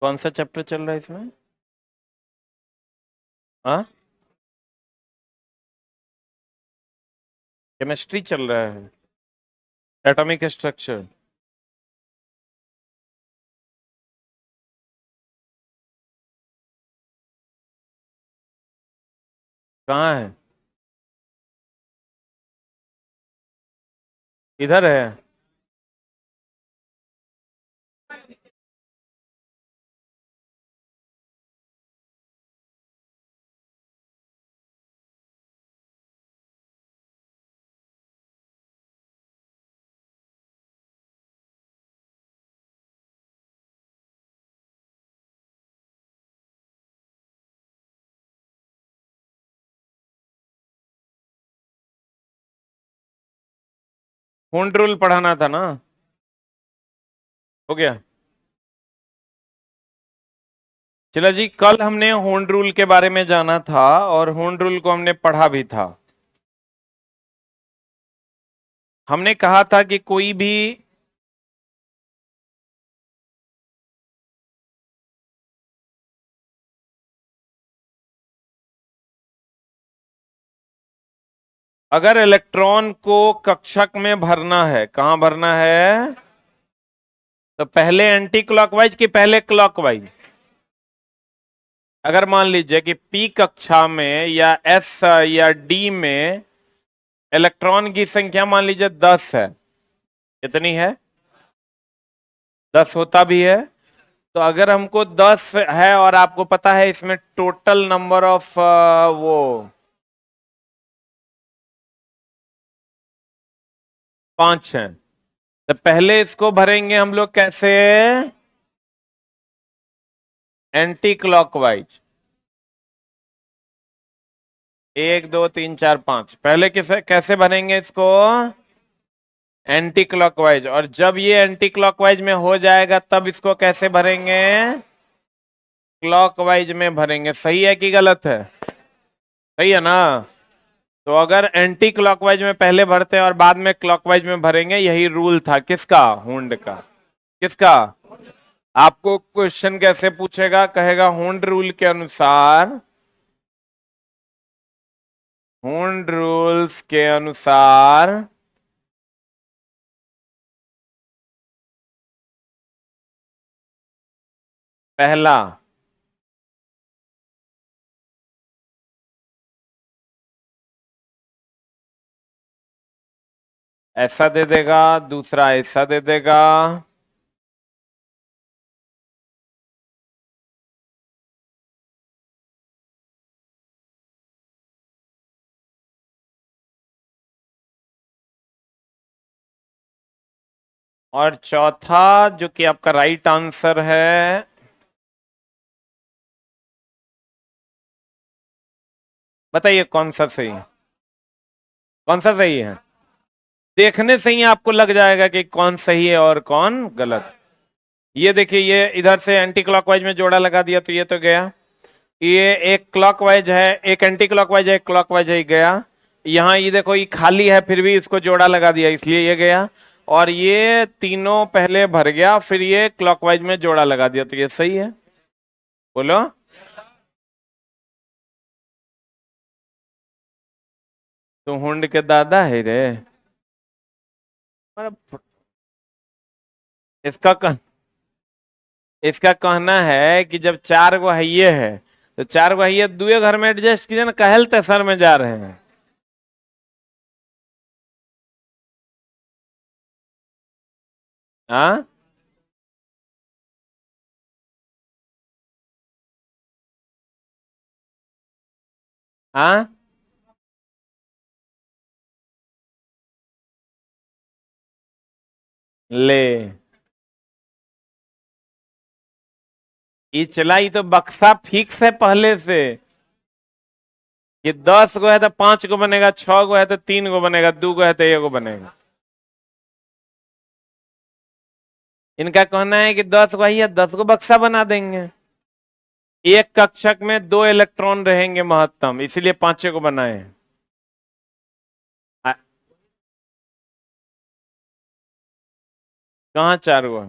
कौन सा चैप्टर चल रहा है इसमें? हाँ, केमिस्ट्री चल रहा है। Atomic structure. कहाँ है? इधर है। होल्ड रूल पढ़ाना था ना? हो गया। चलो जी, कल हमने होल्ड रूल के बारे में जाना था और होल्ड रूल को हमने पढ़ा भी था। हमने कहा था कि कोई भी अगर इलेक्ट्रॉन को कक्षक में भरना है, कहां भरना है? तो पहले एंटी क्लॉकवाइज कि पहले क्लॉकवाइज? अगर मान लीजिए कि पी कक्षा में या एस या डी में इलेक्ट्रॉन की संख्या मान लीजिए 10 है। कितनी है? 10 होता भी है। तो अगर हमको 10 है और आपको पता है इसमें टोटल नंबर ऑफ वो 5 है, तो पहले इसको भरेंगे हम लोग कैसे? Anti clockwise. 1 2 3 4 5, पहले किसे कैसे भरेंगे इसको? Anti clockwise. और जब ये एंटी क्लॉकवाइज में हो जाएगा तब इसको कैसे भरेंगे? क्लॉकवाइज में भरेंगे। सही है कि गलत है? सही है ना? तो अगर एंटी क्लॉकवाइज में पहले भरते हैं और बाद में क्लॉकवाइज में भरेंगे, यही रूल था किसका? हुंड का। किसका? आपको क्वेश्चन कैसे पूछेगा? कहेगा हुंड रूल के अनुसार, हुंड रूल्स के अनुसार पहला ऐसा दे देगा, दूसरा ऐसा दे देगा। और चौथा जो कि आपका राइट आंसर है, बताइए कौन सा सही है? कौन सा सही है? देखने से ही आपको लग जाएगा कि कौन सही है और कौन गलत। ये देखिए, ये इधर से एंटी क्लॉकवाइज में जोड़ा लगा दिया तो ये तो गया। ये एक क्लॉकवाइज है, एक एंटी क्लॉकवाइज है, एक क्लॉकवाइज है, गया। यहाँ ये देखो, ये खाली है फिर भी इसको जोड़ा लगा दिया इसलिए ये गया। और ये तीनों पहले भर गया फिर ये क्लॉकवाइज में जोड़ा लगा दिया तो ये सही है। बोलो। तो हुंड के दादा है रे। मतलब इसका कह, इसका कहना है कि जब 4 गो हइये है तो 4 गो हइये दुए घर में एडजस्ट कीजिए ना, कहल तेसर में जा रहे हैं। हाँ। हाँ। ले, ये चलाई तो बक्सा फिक्स है पहले से कि 10 गो है तो 5 गो बनेगा, 6 गो है तो 3 गो बनेगा, 2 गो है तो 1 गो बनेगा। इनका कहना है कि 10 गो है 10 गो बक्सा बना देंगे। एक कक्षक में 2 इलेक्ट्रॉन रहेंगे महत्तम, इसीलिए 5 गो बनाए हैं। कहाँ 4 गो है?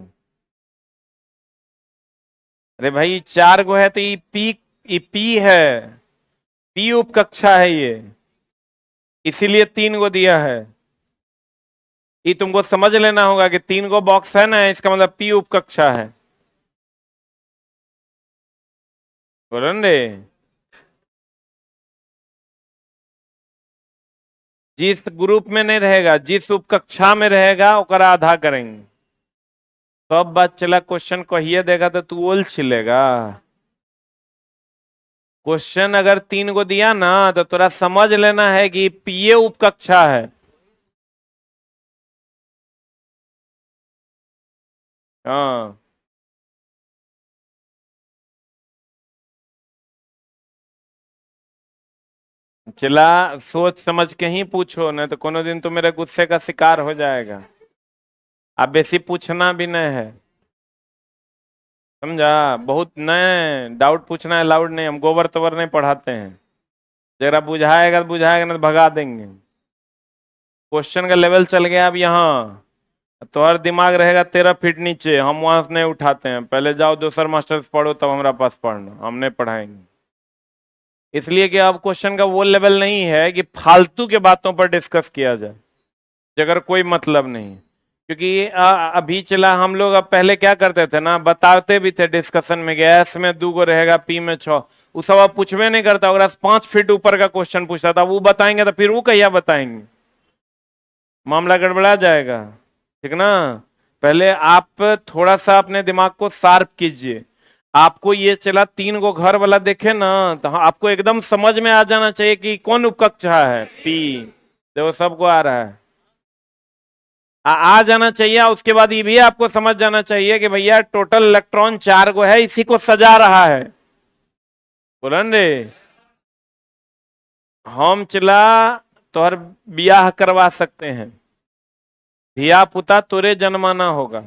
अरे भाई 4 गो है तो ये पी है, पी उपकक्षा है ये, इसीलिए 3 गो दिया है। ये तुमको समझ लेना होगा कि 3 गो बॉक्स है ना, इसका मतलब पी उपकक्षा है। बोलो रे, जिस ग्रुप में नहीं रहेगा, जिस उपकक्षा में रहेगा ओकरा आधा करेंगे। सब बात चला, क्वेश्चन कहिए देगा तो तू ओल छिलेगा। क्वेश्चन अगर 3 गो दिया ना तो तोरा समझ लेना है कि पीए उपकक्षा है। हाँ, चला, सोच समझ के ही पूछो, नहीं तो कोनो दिन तो मेरे गुस्से का शिकार हो जाएगा। अब बेसी पूछना भी नहीं है, समझा? बहुत नहीं डाउट पूछना है, अलाउड नहीं, हम गोबर तोबर नहीं पढ़ाते हैं। जरा बुझाएगा तो बुझाएगा, ना तो भगा देंगे। क्वेश्चन का लेवल चल गया अब यहाँ, तो हर दिमाग रहेगा 13 फीट नीचे, हम वहां से नहीं उठाते हैं। पहले जाओ दूसर मास्टर से पढ़ो, तब हमारा पास पढ़ना, हम नहीं पढ़ाएंगे। इसलिए कि अब क्वेश्चन का वो लेवल नहीं है कि फालतू के बातों पर डिस्कस किया जाए, अगर कोई मतलब नहीं। क्योंकि अभी चला, हम लोग अब पहले क्या करते थे ना, बताते भी थे डिस्कशन में, गैस में 2 गो रहेगा, पी में 6। वो सब अब पूछवे नहीं करता, अगर 5 फीट ऊपर का क्वेश्चन पूछता था वो बताएंगे, तो फिर वो कहिया बताएंगे, मामला गड़बड़ा जाएगा। ठीक ना? पहले आप थोड़ा सा अपने दिमाग को शार्प कीजिए। आपको ये चला 3 गो घर वाला देखे ना, तो आपको एकदम समझ में आ जाना चाहिए कि कौन उपकक्षा है, पी। देखो सबको आ रहा है, आ जाना चाहिए। उसके बाद ये भी आपको समझ जाना चाहिए कि भैया टोटल इलेक्ट्रॉन 4 गो है, इसी को सजा रहा है। बोलन रे, हम चला तोहर ब्याह करवा सकते हैं, धिया पुता तोरे जन्माना होगा,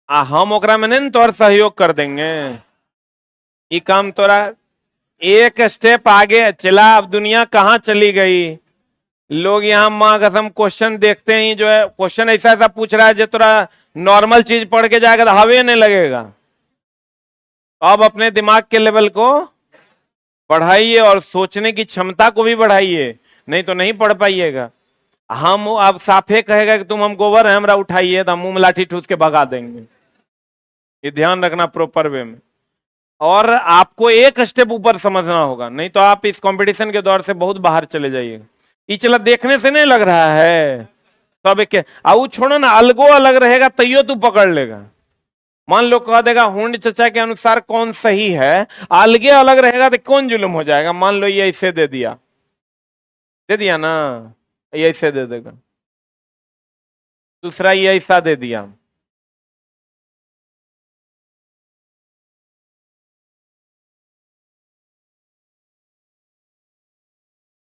हम ओकरा में नहीं तोहर सहयोग कर देंगे। ये काम तोरा एक स्टेप आगे चला। अब दुनिया कहाँ चली गई, लोग यहाँ माँ कसम क्वेश्चन देखते ही जो है, क्वेश्चन ऐसा ऐसा पूछ रहा है जो तोरा नॉर्मल चीज पढ़ के जाएगा तो हवे नहीं लगेगा। अब अपने दिमाग के लेवल को बढ़ाइए और सोचने की क्षमता को भी बढ़ाइए, नहीं तो नहीं पढ़ पाइएगा। हम अब साफे कहेगा कि तुम हम गोबर है हमरा उठाइए, तो हम मुंह में लाठी ठूस के भगा देंगे। ये ध्यान रखना प्रॉपर वे में। और आपको एक स्टेप ऊपर समझना होगा, नहीं तो आप इस कंपटीशन के दौर से बहुत बाहर चले जाइएगा। ये चला देखने से नहीं लग रहा है, तो अब एक आऊ छोड़ो ना, अलगो अलग रहेगा तैयो तू पकड़ लेगा। मान लो कह देगा हुंड चचा के अनुसार कौन सही है, अलगे अलग रहेगा तो कौन जुल्म हो जाएगा। मान लो ये ऐसे दे दिया ना, ये ऐसे दे देगा, दूसरा ये ऐसा दे दिया।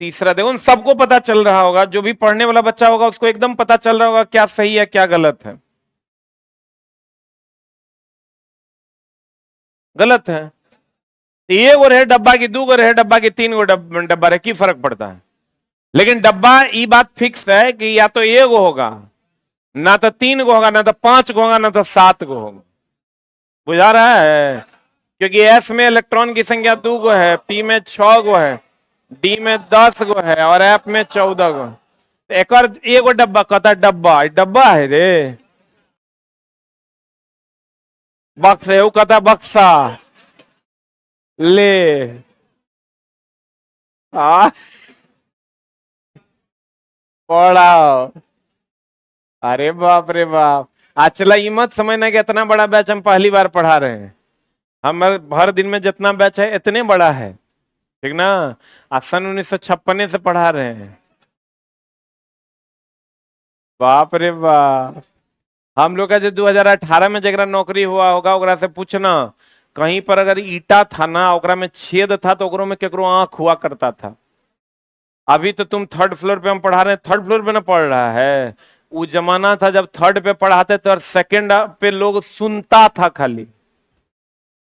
तीसरा देखो, उन सबको पता चल रहा होगा, जो भी पढ़ने वाला बच्चा होगा उसको एकदम पता चल रहा होगा क्या सही है क्या गलत है। गलत है ये वो रहे डब्बा की, 2 गो रहे डब्बा की, 3 गो डब्बा रहे, की फर्क पड़ता है। लेकिन डब्बा ये बात फिक्स है कि या तो 1 गो होगा, ना तो 3 गो होगा, ना तो 5 गो होगा, ना तो 7 गो होगा। बुझा रहा है? क्योंकि एस में इलेक्ट्रॉन की संख्या 2 गो है, पी में 6 गो है, डी में 10 गो है, और एफ में 14 गो। एक और एगो डब्बा कहता है, डब्बा डब्बा है रे, बक्स है, वो कहता बक्सा ले। आ पढ़ाओ। अरे बाप रे बाप, आज चला ये मत समझना कि इतना बड़ा बैच हम पहली बार पढ़ा रहे हैं। हम हर दिन में जितना बैच है इतने बड़ा है, ठीक ना? आज सन 1956 से पढ़ा रहे हैं। बाप रे बाप, हम लोग का जो 2018 में जगह नौकरी हुआ होगा ओकरा से पूछना, कहीं पर अगर ईटा था ना, ओकरा में छेद था तो ओकरों में केकरो आंख हुआ करता था। अभी तो तुम 3rd फ्लोर पे हम पढ़ा रहे हैं, 3rd फ्लोर पे ना पढ़ रहा है। वो जमाना था जब 3rd पे पढ़ाते थे और 2nd पे लोग सुनता था खाली।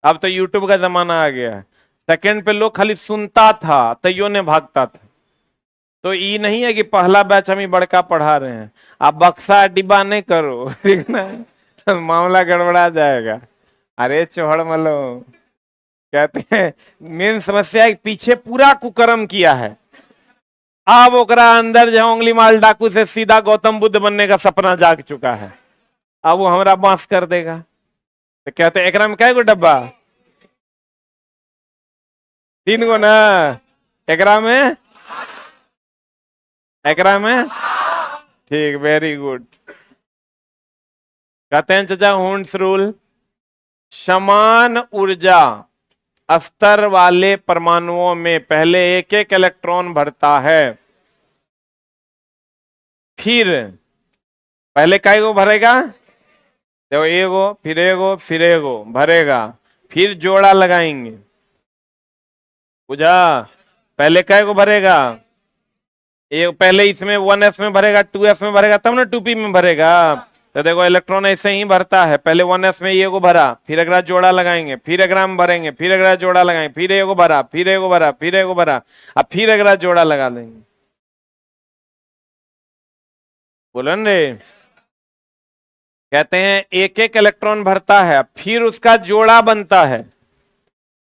अब तो यूट्यूब का जमाना आ गया है, 2nd पे लोग खाली सुनता था, तैयो ने भागता था। तो ये नहीं है कि पहला बैच हम ही बड़का पढ़ा रहे हैं। आप बक्सा डिब्बा नहीं करो, ठीक ना? मामला गड़बड़ा जाएगा। अरे चौहड़ मलो, कहते हैं मेन समस्या है पीछे पूरा कुकर्म किया है, अब ओकरा अंदर जो उंगली माल डाकू से सीधा गौतम बुद्ध बनने का सपना जाग चुका है, अब वो हमरा बांस कर देगा। तो कहते हैं एकरा में कै गो डब्बा, 3 गो ना, एकरा में, एकरा में, ठीक, वेरी गुड। कहते हैं चाचा हुंड्स रूल, समान ऊर्जा स्तर वाले परमाणुओं में पहले एक एक इलेक्ट्रॉन भरता है, फिर पहले काय गो भरेगा, देखो एगो फिर एगो फिर एगो भरेगा, फिर जोड़ा लगाएंगे, बुझा, पहले काय को भरेगा, एक पहले इसमें 1s में भरेगा, 2s में भरेगा, तब ना 2p में भरेगा। तो देखो इलेक्ट्रॉन ऐसे ही भरता है, पहले 1s में ये को भरा, फिर अगला जोड़ा लगाएंगे, फिर अगला में भरेंगे, फिर अगला जोड़ा लगाएंगे, फिर एगो भरा, फिर एगो भरा, फिर एगो भरा, अब फिर अगला जोड़ा लगा देंगे। बोलो रे, कहते हैं एक एक इलेक्ट्रॉन भरता है, फिर उसका जोड़ा बनता है,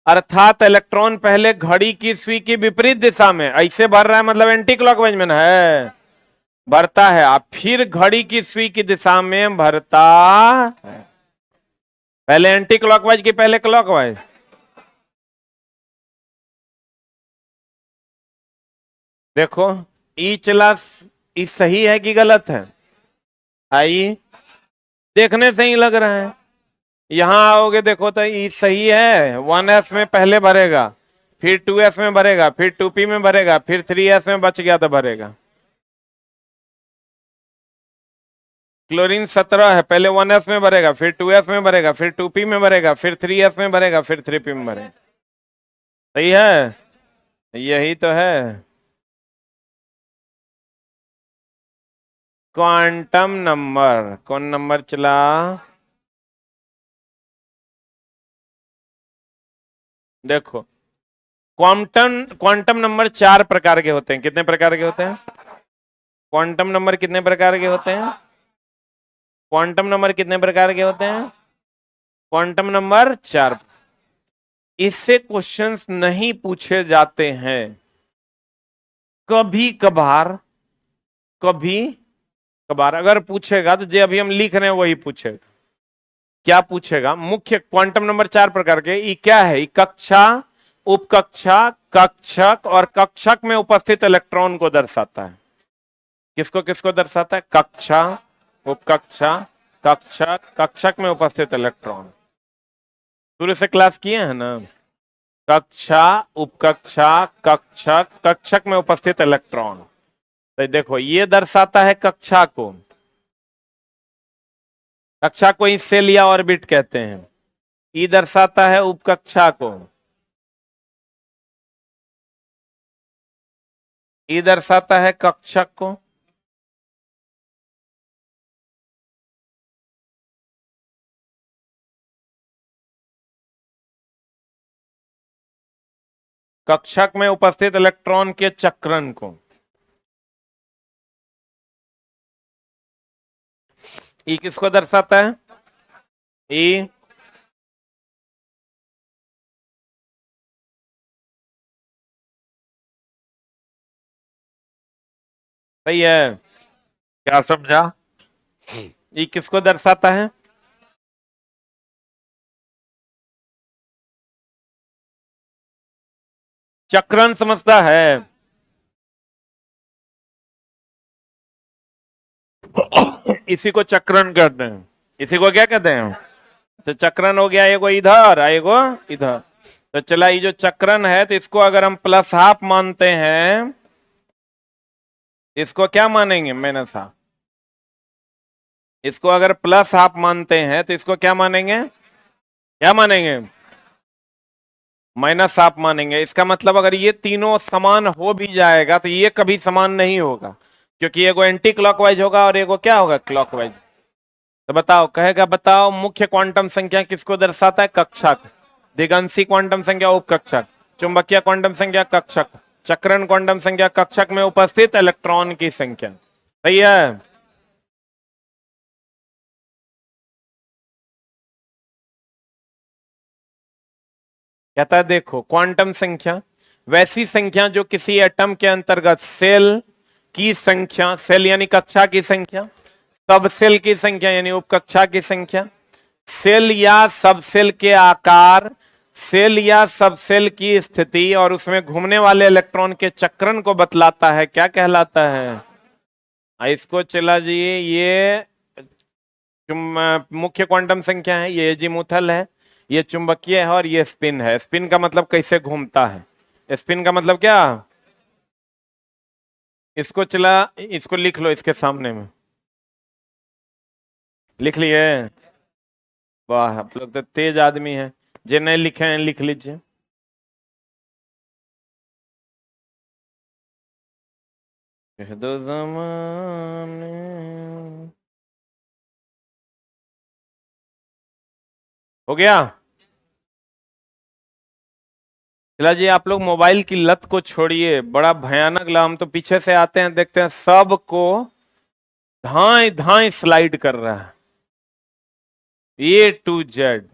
अर्थात इलेक्ट्रॉन पहले घड़ी की सुई की विपरीत दिशा में ऐसे भर रहा है, मतलब एंटी क्लॉकवाइज में है भरता है, अब फिर घड़ी की सुई की दिशा में भरता है, पहले एंटी क्लॉकवाइज की पहले क्लॉकवाइज। देखो ई चला, ई सही है कि गलत है, आई देखने से ही लग रहा है, यहां आओगे देखो तो ई सही है, 1s में पहले भरेगा, फिर 2s में भरेगा, फिर 2p में भरेगा, फिर 3s में बच गया तो भरेगा। क्लोरीन 17 है, पहले 1s में भरेगा, फिर 2s में भरेगा, फिर 2p में भरेगा, फिर 3s में भरेगा, फिर 3p में भरेगा। सही है, यही तो है क्वांटम नंबर। कौन नंबर चला, देखो क्वांटम नंबर 4 प्रकार के होते हैं। कितने प्रकार के होते हैं क्वांटम नंबर, कितने प्रकार के होते हैं क्वांटम नंबर, कितने प्रकार के होते हैं क्वांटम नंबर 4। इससे क्वेश्चंस नहीं पूछे जाते हैं, कभी कभार, कभी कभार अगर पूछेगा तो जो अभी हम लिख रहे हैं वही पूछेगा। क्या पूछेगा, मुख्य क्वांटम नंबर 4 प्रकार के, ये क्या है, ये कक्षा, उपकक्षा, कक्षक और कक्षक में उपस्थित इलेक्ट्रॉन को दर्शाता है। किसको किसको दर्शाता है, कक्षा, उपकक्षा, कक्षक, कक्षक में उपस्थित इलेक्ट्रॉन। शुरू से क्लास किए हैं ना, कक्षा, उपकक्षा, कक्षक, कक्षक में उपस्थित इलेक्ट्रॉन। तो देखो ये दर्शाता है कक्षा को, कक्षा को ही सेल या ऑर्बिट कहते हैं। ई दर्शाता है उपकक्षा को, ई दर्शाता है कक्षक को, कक्षक में उपस्थित इलेक्ट्रॉन के चक्रण को। ई किसको दर्शाता है, ई सही है, क्या समझा, ई किसको दर्शाता है, चक्रण समझता है, इसी को चक्रण कहते हैं, इसी को क्या कहते हैं, तो चक्रण हो गया, एगो इधर एगो इधर। तो चला ये जो चक्रण है, तो इसको अगर हम प्लस हाफ मानते हैं, इसको क्या मानेंगे माइनस हाफ, इसको अगर प्लस हाफ मानते हैं तो इसको क्या मानेंगे, क्या मानेंगे, माइनस हाफ मानेंगे। इसका मतलब अगर ये तीनों समान हो भी जाएगा तो ये कभी समान नहीं होगा, क्योंकि एगो एंटी क्लॉकवाइज होगा और एगो क्या होगा, क्लॉकवाइज। तो बताओ, कहेगा बताओ मुख्य क्वांटम संख्या किसको दर्शाता है, कक्षक, दिगंशी क्वांटम संख्या उपकक्षक, चुंबकीय क्वांटम संख्या कक्षक, चक्रण क्वांटम संख्या कक्षक में उपस्थित इलेक्ट्रॉन की संख्या। सही है, कहता है देखो क्वांटम संख्या वैसी संख्या जो किसी एटम के अंतर्गत सेल की संख्या, सेल यानी कक्षा की संख्या, सब सेल की संख्या यानी उपकक्षा की संख्या, सेल या सब सेल के आकार, सेल या सब सेल की स्थिति और उसमें घूमने वाले इलेक्ट्रॉन के चक्रण को बतलाता है। क्या कहलाता है? इसको चला जी, ये मुख्य क्वांटम संख्या है, ये एजीमुथल है, ये चुंबकीय है और ये स्पिन है। स्पिन का मतलब कैसे घूमता है, स्पिन का मतलब क्या? इसको चला, इसको लिख लो, इसके सामने में लिख लिए? वाह, आप लोग तो तेज आदमी हैं। जो नहीं लिखे हैं लिख लीजिए। दो ज़माने हो गया। चला जी, आप लोग मोबाइल की लत को छोड़िए, बड़ा भयानक ला। हम तो पीछे से आते हैं, देखते हैं सबको धाए धाए स्लाइड कर रहा है, ए टू जेड।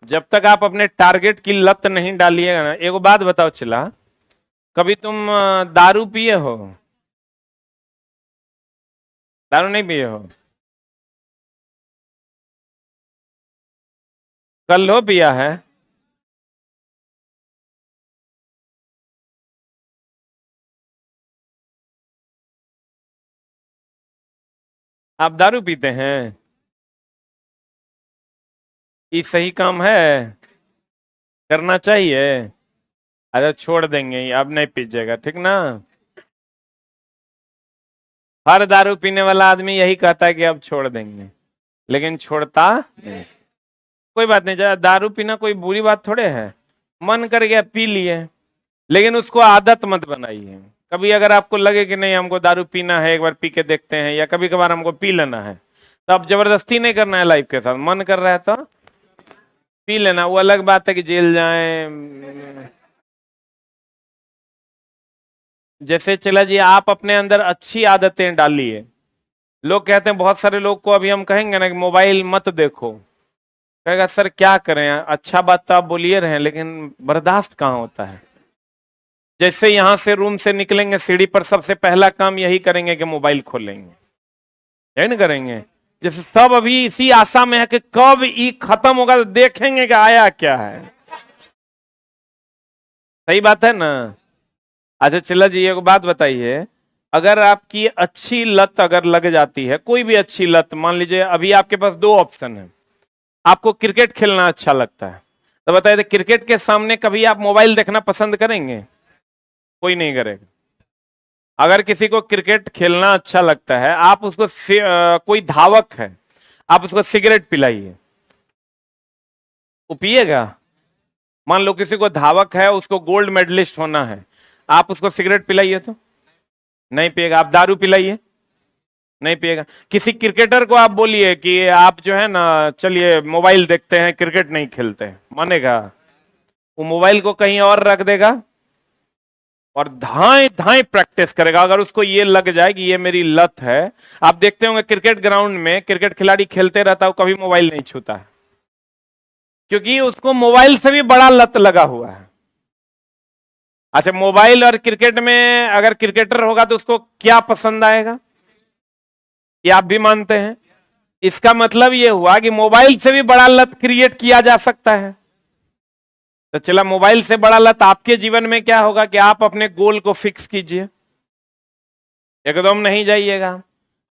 जब तक आप अपने टारगेट की लत नहीं डालिएगा ना। एक बात बताओ चला, कभी तुम दारू पिए हो? दारू नहीं पिए हो? कल हो पिया है? आप दारू पीते हैं? ये सही काम है? करना चाहिए? अरे छोड़ देंगे, अब नहीं पीजिएगा, ठीक ना? हर दारू पीने वाला आदमी यही कहता है कि अब छोड़ देंगे, लेकिन छोड़ता नहीं। कोई बात नहीं, दारू पीना कोई बुरी बात थोड़े है। मन कर गया पी लिए, लेकिन उसको आदत मत बनाइए। कभी अगर आपको लगे कि नहीं हमको दारू पीना है, एक बार पी के देखते हैं, या कभी कभार हमको पी लेना है, तो अब जबरदस्ती नहीं करना है लाइफ के साथ। मन कर रहा है तो पी लेना, वो अलग बात है कि जेल जाए। जैसे चला जी, आप अपने अंदर अच्छी आदतें डालिए। लोग कहते हैं, बहुत सारे लोग को अभी हम कहेंगे ना कि मोबाइल मत देखो, कहेगा सर क्या करें, अच्छा बात तो आप बोलिए रहे हैं, लेकिन बर्दाश्त कहाँ होता है। जैसे यहां से रूम से निकलेंगे, सीढ़ी पर सबसे पहला काम यही करेंगे कि मोबाइल खोलेंगे, यही नहीं करेंगे? जैसे सब अभी इसी आशा में है कि कब ई खत्म होगा तो देखेंगे कि आया क्या है। सही बात है ना? अच्छा चला जी, एक बात बताइए, अगर आपकी अच्छी लत अगर लग जाती है, कोई भी अच्छी लत, मान लीजिए अभी आपके पास दो ऑप्शन है। आपको क्रिकेट खेलना अच्छा लगता है, तो बताइए क्रिकेट के सामने कभी आप मोबाइल देखना पसंद करेंगे? कोई नहीं करेगा। अगर किसी को क्रिकेट खेलना अच्छा लगता है, आप उसको कोई धावक है, आप उसको सिगरेट पिलाइए, वो पिएगा? मान लो किसी को धावक है, उसको गोल्ड मेडलिस्ट होना है, आप उसको सिगरेट पिलाइए तो नहीं पिएगा। आप दारू पिलाइए, नहीं पिएगा। किसी क्रिकेटर को आप बोलिए कि आप जो है ना चलिए मोबाइल देखते हैं, क्रिकेट नहीं खेलते, मानेगा? वो मोबाइल को कहीं और रख देगा और धाए धाए प्रैक्टिस करेगा। अगर उसको ये लग जाए कि ये मेरी लत है, आप देखते होंगे क्रिकेट ग्राउंड में क्रिकेट खिलाड़ी खेलते रहता है, कभी मोबाइल नहीं छूता है, क्योंकि उसको मोबाइल से भी बड़ा लत लगा हुआ है। अच्छा, मोबाइल और क्रिकेट में अगर क्रिकेटर होगा तो उसको क्या पसंद आएगा, ये आप भी मानते हैं? इसका मतलब ये हुआ कि मोबाइल से भी बड़ा लत क्रिएट किया जा सकता है। तो चला, मोबाइल से बड़ा लत आपके जीवन में क्या होगा कि आप अपने गोल को फिक्स कीजिए, एकदम नहीं जाइएगा।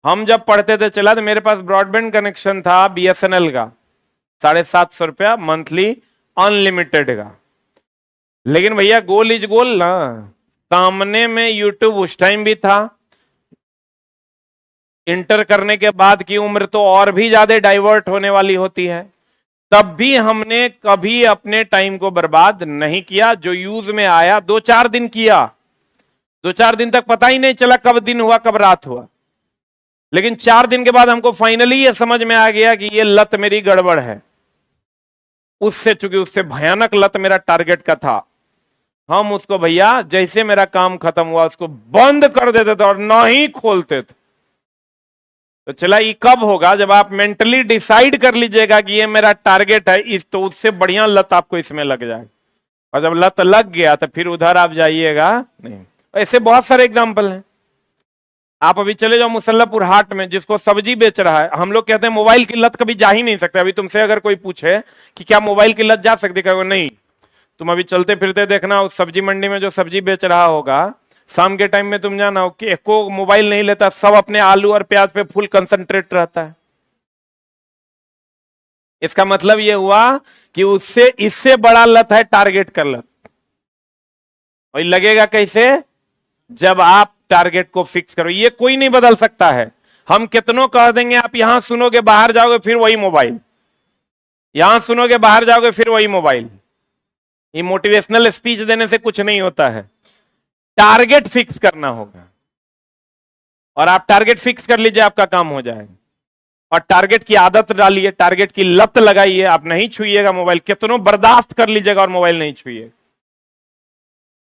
हम जब पढ़ते थे चला, तो मेरे पास ब्रॉडबैंड कनेक्शन था बीएसएनएल का, 750 रुपया मंथली, अनलिमिटेड का। लेकिन भैया गोल इज गोल ना, सामने में यूट्यूब उस टाइम भी था, इंटर करने के बाद की उम्र तो और भी ज्यादा डाइवर्ट होने वाली होती है, तब भी हमने कभी अपने टाइम को बर्बाद नहीं किया। जो यूज में आया 2-4 दिन किया, 2-4 दिन तक पता ही नहीं चला कब दिन हुआ कब रात हुआ, लेकिन 4 दिन के बाद हमको फाइनली ये समझ में आ गया कि ये लत मेरी गड़बड़ है। उससे, चूंकि उससे भयानक लत मेरा टारगेट का था, हम उसको भैया जैसे मेरा काम खत्म हुआ उसको बंद कर देते थे और ना ही खोलते थे। तो चला ये कब होगा, जब आप मेंटली डिसाइड कर लीजिएगा कि ये मेरा टारगेट है, इस तो उससे बढ़िया लत आपको इसमें लग जाए। और जब लत लग गया तो फिर उधर आप जाइएगा नहीं। ऐसे बहुत सारे एग्जाम्पल हैं। आप अभी चले जाओ मुसल्लापुर हाट में, जिसको सब्जी बेच रहा है, हम लोग कहते हैं मोबाइल की लत कभी जा ही नहीं सकते। अभी तुमसे अगर कोई पूछे कि क्या मोबाइल की लत जा सकती, कहोगे नहीं। तुम अभी चलते फिरते देखना उस सब्जी मंडी में जो सब्जी बेच रहा होगा, शाम के टाइम में तुम जाना हो कि एको मोबाइल नहीं लेता, सब अपने आलू और प्याज पे फुल कंसंट्रेट रहता है। इसका मतलब यह हुआ कि उससे इससे बड़ा लत है टारगेट का लत। और लगेगा कैसे, जब आप टारगेट को फिक्स करो। ये कोई नहीं बदल सकता है। हम कितनों कह देंगे, आप यहां सुनोगे बाहर जाओगे फिर वही मोबाइल, यहां सुनोगे बाहर जाओगे फिर वही मोबाइल। ये मोटिवेशनल स्पीच देने से कुछ नहीं होता है। टारगेट फिक्स करना होगा, और आप टारगेट फिक्स कर लीजिए, आपका काम हो जाएगा। और टारगेट की आदत डालिए, टारगेट की लत लगाइए। आप नहीं छुइएगा मोबाइल, कितनों बर्दाश्त कर लीजिएगा और मोबाइल नहीं छुइए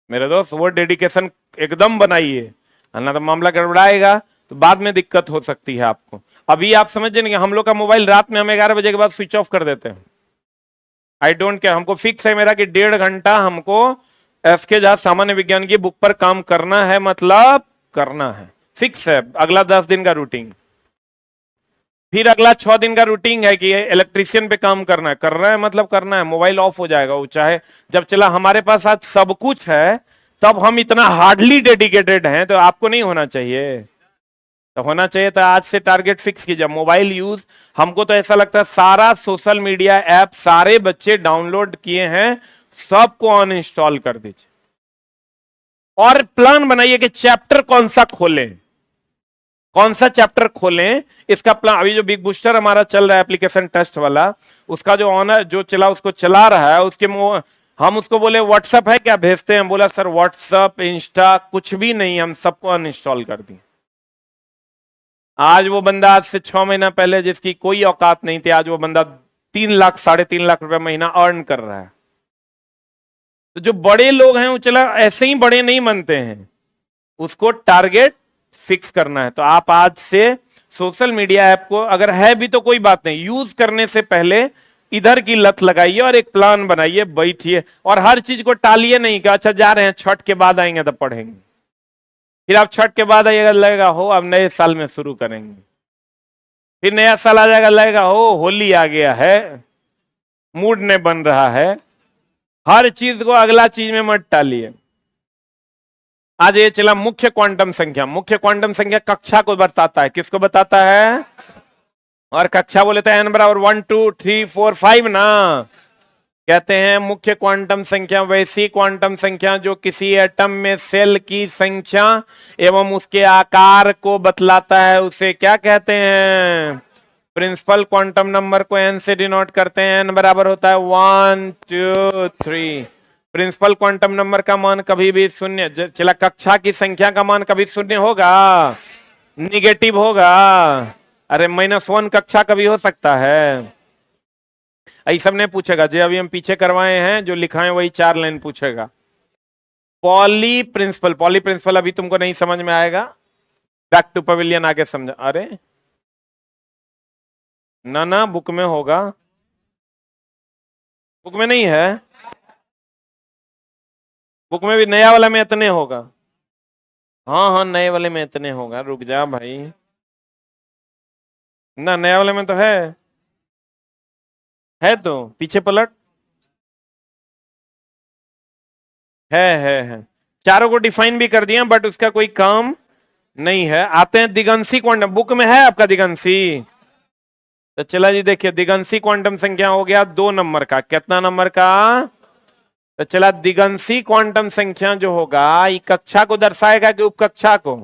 मेरे दोस्त। वो डेडिकेशन एकदम बनाइए, ना तो मामला गड़बड़ाएगा तो बाद में दिक्कत हो सकती है आपको। अभी आप समझ नहीं, हम लोग का मोबाइल रात में हम 11 बजे के बाद स्विच ऑफ कर देते हैं। आई डोंट केयर, हमको फिक्स है मेरा कि 1.5 घंटा हमको एफके झा सामान्य विज्ञान की बुक पर काम करना है, मतलब करना है, फिक्स है। अगला 10 दिन का रूटीन, फिर अगला 6 दिन का रूटीन है कि इलेक्ट्रीशियन पे काम करना है। करना है मतलब करना है, मोबाइल ऑफ हो जाएगा वो चाहे जब चला। हमारे पास आज सब कुछ है, तब हम इतना हार्डली डेडिकेटेड हैं, तो आपको नहीं होना चाहिए। तो होना चाहिए था। आज से टारगेट फिक्स कीजिए। मोबाइल यूज, हमको तो ऐसा लगता है सारा सोशल मीडिया ऐप सारे बच्चे डाउनलोड किए हैं, सबको अनइंस्टॉल कर दीजिए। और प्लान बनाइए कि चैप्टर कौन सा खोलें, कौन सा चैप्टर खोलें, इसका प्लान। अभी जो बिग बूस्टर हमारा चल रहा है एप्लीकेशन टेस्ट वाला, उसका जो ऑनर जो चला उसको चला रहा है, उसके हम उसको बोले व्हाट्सएप है क्या, भेजते हैं। बोला सर व्हाट्सएप इंस्टा कुछ भी नहीं, हम सबको अनइंस्टॉल कर दिए। आज वो बंदा, आज से 6 महीना पहले जिसकी कोई औकात नहीं थी, आज वो बंदा 3 लाख 3.5 लाख रुपए महीना अर्न कर रहा है। तो जो बड़े लोग हैं वो चला ऐसे ही बड़े नहीं बनते हैं, उसको टारगेट फिक्स करना है। तो आप आज से सोशल मीडिया ऐप को, अगर है भी तो कोई बात नहीं, यूज करने से पहले इधर की लत लगाइए और एक प्लान बनाइए, बैठिए। और हर चीज को टालिए नहीं कि अच्छा जा रहे हैं, छठ के बाद आएंगे तब पढ़ेंगे। फिर आप छठ के बाद आइएगा, लगेगा हो अब नए साल में शुरू करेंगे। फिर नया साल आ जाएगा, लगेगा हो होली आ गया है, मूड ने बन रहा है। हर चीज को अगला चीज में मत टालिए। आज ये चला मुख्य क्वांटम संख्या। मुख्य क्वांटम संख्या कक्षा को बताता है, किसको बताता है। और कक्षा बोले तो n बराबर 1 2 3 4 5 ना। कहते हैं मुख्य क्वांटम संख्या वैसी क्वांटम संख्या जो किसी एटम में सेल की संख्या एवं उसके आकार को बतलाता है, उसे क्या कहते हैं। प्रिंसिपल क्वांटम नंबर को n से डिनोट करते हैं। n बराबर होता है 1 2 3। प्रिंसिपल क्वांटम नंबर का मान कभी भी शून्य, चला कक्षा की संख्या का मान कभी शून्य होगा, निगेटिव होगा। अरे -1 कक्षा कभी हो सकता है। ऐ सब ने पूछेगा जो अभी हम पीछे करवाए हैं, जो लिखा है वही 4 लाइन पूछेगा। पॉली प्रिंसिपल अभी तुमको नहीं समझ में आएगा, बैक टू पवेलियन आगे समझा। अरे ना बुक में होगा, बुक में नहीं है, बुक में भी नया वाला में इतने होगा। हाँ नए वाले में इतने होगा, रुक जा भाई। ना नया वाले में तो है तो पीछे पलट, है। चारों को डिफाइन भी कर दिया, बट उसका कोई काम नहीं है। आते हैं दिगंसी क्वांटम, बुक में है आपका दिगंसी। तो चला जी देखिए, दिगंसी क्वांटम संख्या हो गया 2 नंबर का। कितना नंबर का। तो चला दिगंसी क्वांटम संख्या जो होगा ये कक्षा को दर्शाएगा कि उपकक्षा को,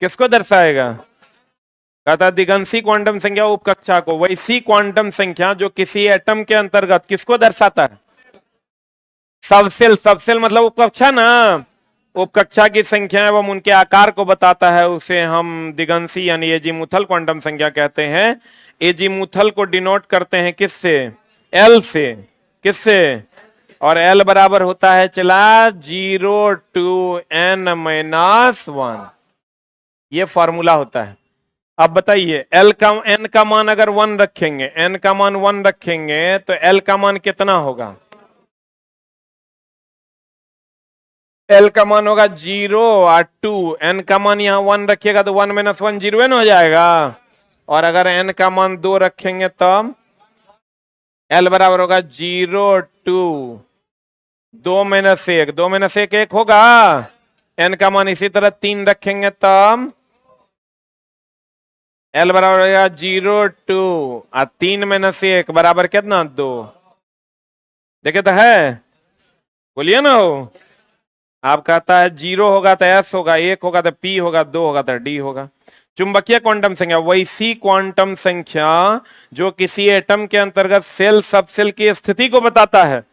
किसको दर्शाएगा। कहता दिगंसी क्वांटम संख्या उपकक्षा को। वैसी क्वांटम संख्या जो किसी एटम के अंतर्गत किसको दर्शाता है, सबसेल मतलब उपकक्षा ना। उपकक्षा की संख्या एवं उनके आकार को बताता है, उसे हम दिगंसी यानी एजीमुथल क्वांटम संख्या कहते हैं। एजीमुथल को डिनोट करते हैं किससे, एल से। किससे, और एल बराबर होता है चला 0 to n - 1। ये फॉर्मूला होता है। अब बताइए एन का मान अगर 1 रखेंगे, एन का मान 1 रखेंगे तो एल का मान कितना होगा? एल का मान होगा 0 और 2। एन का मान यहाँ 1 रखिएगा तो 1 - 1 0 न हो जाएगा। और अगर एन का मान 2 रखेंगे तब एल बराबर होगा 0 2 2 - 1, 2 - 1 1 होगा। एन का मान इसी तरह 3 रखेंगे तब एल बराबर होगा 0 2 और 3 - 1 बराबर कितना? 2। देखे तो है, बोलिए ना। हो आप कहता है 0 होगा तो एस होगा, 1 होगा तो पी होगा, 2 होगा तो डी होगा। चुंबकीय क्वांटम संख्या वैसी क्वांटम संख्या जो किसी एटम के अंतर्गत सेल सबसेल की स्थिति को बताता है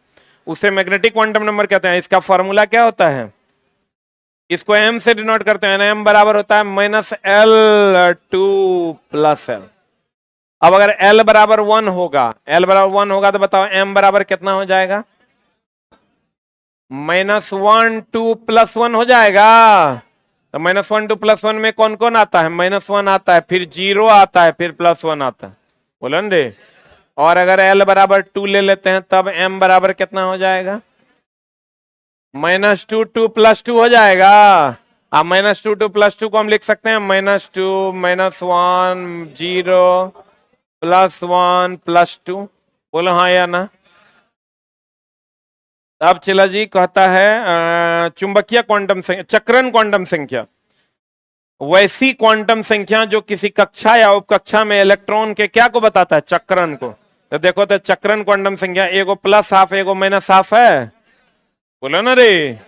उसे मैग्नेटिक क्वांटम नंबर कहते हैं। इसका फॉर्मूला क्या होता है? इसको एम से डिनोट करते हैं। एम बराबर होता है -L2 + L। अब अगर L बराबर 1 होगा, L बराबर 1 होगा तो बताओ M बराबर कितना हो जाएगा? -1 2 + 1 हो जाएगा। तो -1 2 + 1 में कौन कौन आता है? -1 आता है, फिर 0 आता है, फिर +1 आता है। बोलो न रे। और अगर L बराबर 2 ले लेते हैं तब M बराबर कितना हो जाएगा? -2 2 + 2 हो जाएगा। अब -2 2 + 2 को हम लिख सकते हैं -2 -1 0 +1 +2। बोलो हाँ या ना। अब चला जी कहता है चुंबकीय क्वांटम संख्या, चक्रण क्वांटम संख्या वैसी क्वांटम संख्या जो किसी कक्षा या उपकक्षा में इलेक्ट्रॉन के क्या को बताता है? चक्रण को। तो देखो तो चक्रण क्वांटम संख्या एगो +½ एगो -½ है। बोलो ना रे।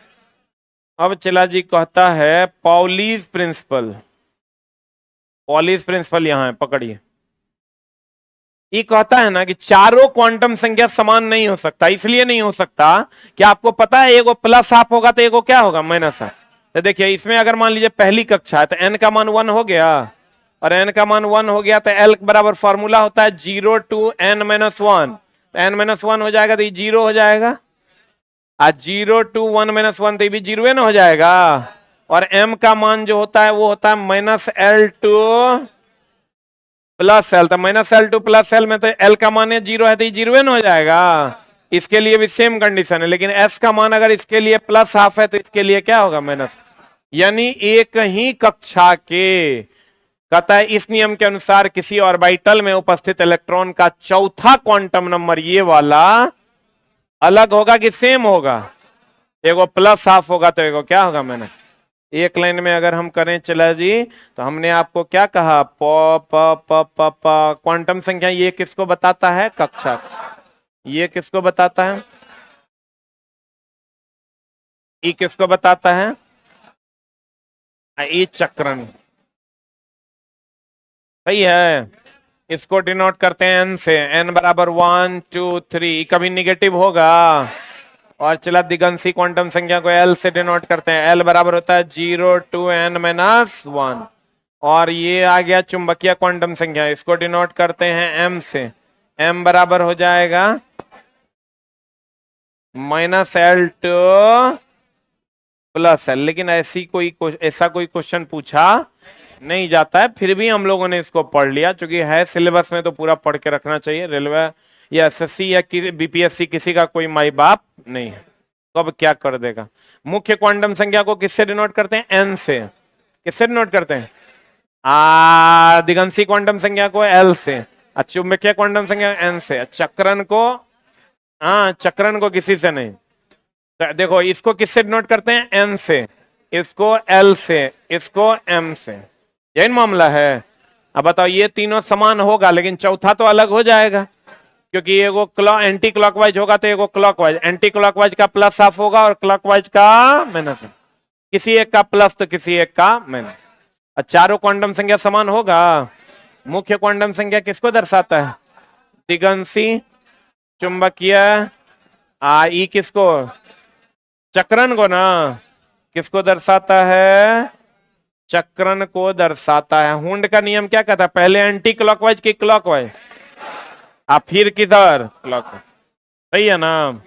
अब चला जी कहता है पॉलीज प्रिंसिपल। पॉलीज प्रिंसिपल यहां है, पकड़िए। ये कहता है ना कि चारों क्वांटम संख्या समान नहीं हो सकता। इसलिए नहीं हो सकता कि आपको पता है एगो +½ होगा तो एगो क्या होगा? -½ तो देखिए इसमें अगर मान लीजिए पहली कक्षा है तो n का मान 1 हो गया, और n का मान 1 हो गया तो L बराबर फॉर्मूला होता है 0 2 n - 1। तो n - 1 हो जाएगा तो ये 0 हो जाएगा, और 0 2 1 - 1 तो ये भी 0 न हो जाएगा। और m का मान जो होता है वो होता है -L2 + L। तो -L2 + L में तो L का मान 0 है तो ये 0 न हो जाएगा। इसके लिए भी सेम कंडीशन है, लेकिन S का मान अगर इसके लिए +½ है तो इसके लिए क्या होगा? माइनस। यानी एक ही कक्षा के, कहता है इस नियम के अनुसार किसी ऑर्बिटल में उपस्थित इलेक्ट्रॉन का चौथा क्वांटम नंबर ये वाला अलग होगा कि सेम होगा? एगो +½ होगा तो एगो क्या होगा? माइनस। एक लाइन में अगर हम करें चला जी तो हमने आपको क्या कहा? क्वांटम संख्या ये किसको बताता है? कक्षा। ये किसको बताता है? ये किसको बताता है? ये चक्रण। सही है। इसको डिनोट करते हैं n से। n बराबर 1 2 3, कभी निगेटिव होगा। और चला दिगंशी क्वांटम संख्या को L से डिनोट करते हैं। L बराबर होता है 0 2 n - 1। और ये आ गया चुंबकीय क्वांटम संख्या, इसको डिनोट करते हैं m से। m बराबर हो जाएगा -L2 + L। लेकिन ऐसा कोई क्वेश्चन पूछा नहीं जाता है, फिर भी हम लोगों ने इसको पढ़ लिया क्योंकि है सिलेबस में तो पूरा पढ़ के रखना चाहिए। रेलवे या एसएससी या बीपीएससी किसी का कोई माई बाप नहीं है, तो अब क्या कर देगा। मुख्य क्वांटम संख्या को किससे डिनोट करते हैं? एन से। किससे डिनोट करते हैं? दिगंशी क्वांटम संख्या को एल से, चुंबकीय क्वांटम संख्या एन से, चक्रण को चक्रण को किसी से नहीं। तो देखो इसको किससे डिनोट करते हैं? एन से, इसको एल से, इसको एम से। यही मामला है। अब बताओ ये तीनों समान होगा लेकिन चौथा तो अलग हो जाएगा, क्योंकि एगो एंटी क्लॉकवाइज होगा तो एगो क्लॉकवाइज। एंटी क्लॉकवाइज का +½ होगा और क्लॉकवाइज का माइनस। किसी एक का प्लस तो किसी एक का माइनस। चारों क्वांटम संख्या समान होगा। मुख्य क्वांटम संख्या किसको दर्शाता है? दिगंशी, चुंबकीय, ई किसको? चक्रण को ना। किसको दर्शाता है? चक्रण को दर्शाता है। हुंड का नियम क्या कहता है? पहले एंटी क्लॉकवाइज की क्लॉकवाइज, फिर किधर? क्लॉकवाइज। सही है ना।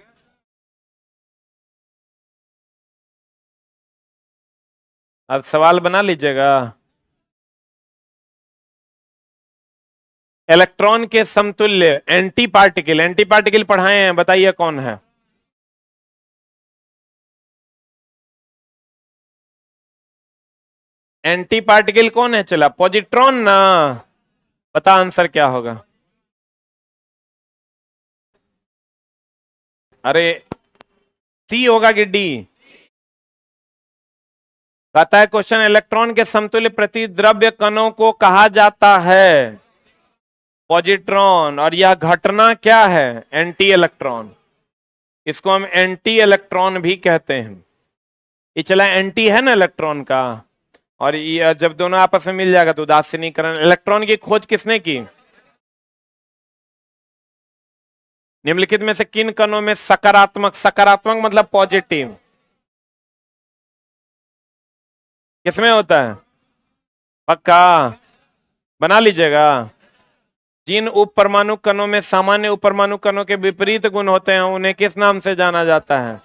अब सवाल बना लीजिएगा। इलेक्ट्रॉन के समतुल्य एंटी पार्टिकल, एंटी पार्टिकल पढ़ाए हैं, बताइए कौन है? एंटी पार्टिकल कौन है? चला पॉजिट्रॉन ना। बता आंसर क्या होगा? अरे सी होगा कि डी? कहता है क्वेश्चन, इलेक्ट्रॉन के समतुल्य प्रतिद्रव्य कणों को कहा जाता है पॉजिट्रॉन, और यह घटना क्या है? Anti electron. इसको हम एंटी इलेक्ट्रॉन भी कहते हैं। ये चला एंटी है ना इलेक्ट्रॉन का, और ये जब दोनों आपस में मिल जाएगा तो उदासीनीकरण। इलेक्ट्रॉन की खोज किसने की? निम्नलिखित में से किन कणों में सकारात्मक, सकारात्मक मतलब पॉजिटिव, किसमें होता है? पक्का बना लीजिएगा। जिन उप परमाणु कणों में सामान्य उप परमाणु कणों के विपरीत गुण होते हैं उन्हें किस नाम से जाना जाता है?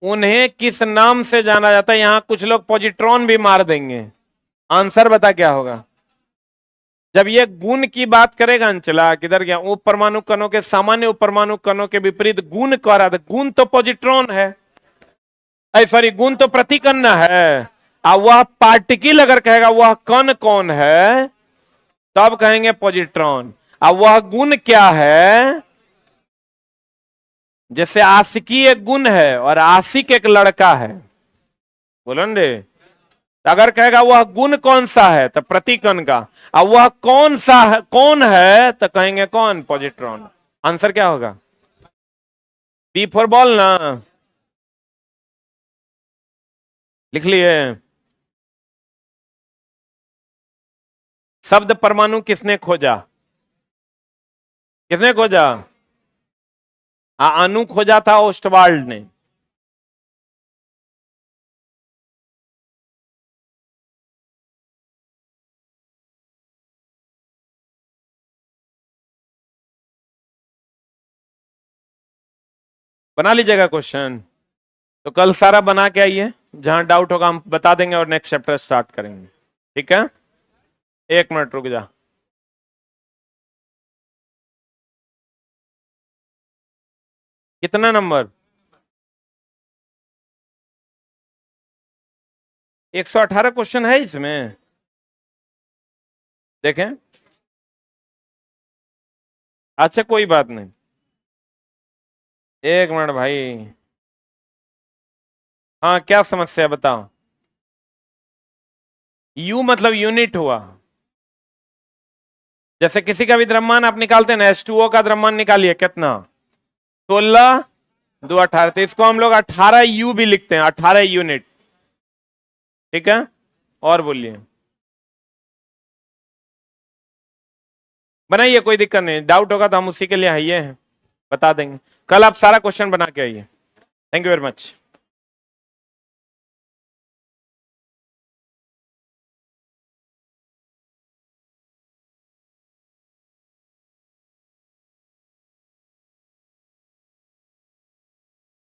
उन्हें किस नाम से जाना जाता है? यहां कुछ लोग पॉजिट्रॉन भी मार देंगे। आंसर बता क्या होगा? जब ये गुण की बात करेगा अंचला, किधर गया? उप परमाणु कणों के सामान्य उप परमाणु कणों के विपरीत गुण कह रहा था। गुण तो पॉजिट्रॉन है, सॉरी गुण तो प्रतिकण है। अब वह पार्टिकल अगर कहेगा वह कण कौन है, तब कहेंगे पॉजिट्रॉन। अब वह गुण क्या है? जैसे आशिकी एक गुण है और आशिक एक लड़का है, बोलो रे। अगर कहेगा वह गुण कौन सा है, तो प्रतिकण का। अब वह कौन सा है, कौन है, तो कहेंगे कौन? पॉजिट्रॉन। आंसर क्या होगा? बी फॉर बॉल ना, लिख लिए। शब्द परमाणु किसने खोजा? किसने खोजा? अणु खोजा था ओस्टवाल्ड ने। बना लीजिएगा क्वेश्चन, तो कल सारा बना के आइए। जहां डाउट होगा हम बता देंगे और नेक्स्ट चैप्टर स्टार्ट करेंगे, ठीक है? एक मिनट रुक जा। कितना नंबर? 118 क्वेश्चन है इसमें, देखें। अच्छा कोई बात नहीं, एक मिनट भाई। हाँ क्या समस्या बताओ? यू मतलब यूनिट हुआ। जैसे किसी का भी द्रव्यमान आप निकालते हैं ना, H2O का द्रव्यमान निकालिए कितना? 16 2 18, तो इसको हम लोग 18 यू भी लिखते हैं, 18 यूनिट, ठीक है? और बोलिए, बनाइए, कोई दिक्कत नहीं। डाउट होगा तो हम उसी के लिए आइए हैं, बता देंगे। कल आप सारा क्वेश्चन बना के आइए। Thank you very much.